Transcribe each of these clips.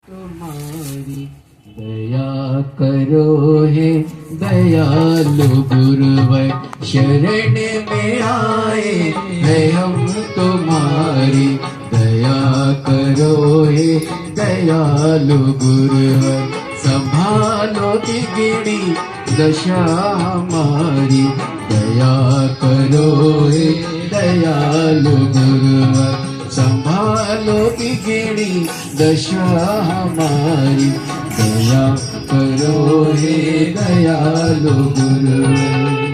तुम्हारी दया करो हे दयालु गुरुवर, शरण में आए हैं हम तुम्हारी। दया करो हे दयालु गुरुवर, संभालो बिगड़ी दशा हमारी। दया करो हे दयालु गुरुवर, संभालो बिगड़ी दशा हमारी। दया करो हे दयालु गुरुवर।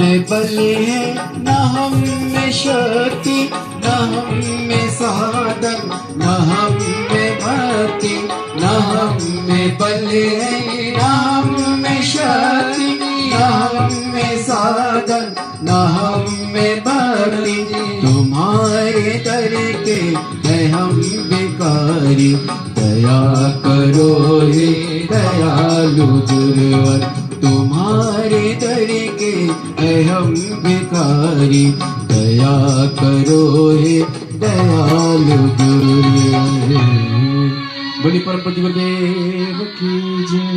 में बल है न हम में शक्ति, न हम में साधन, न हम में भक्ति। न हम में बल है न हम में शक्ति, न हम में साधन, न हम में भक्ति। तुम्हारे दर के है हम भिखारी। दया करो हे दयालु गुरुवर, तुम्हारे दर के है हम भिखारी। दया करो हे दयालु गुरुवर। बोली परम पूज्य गुरुदेव की जय।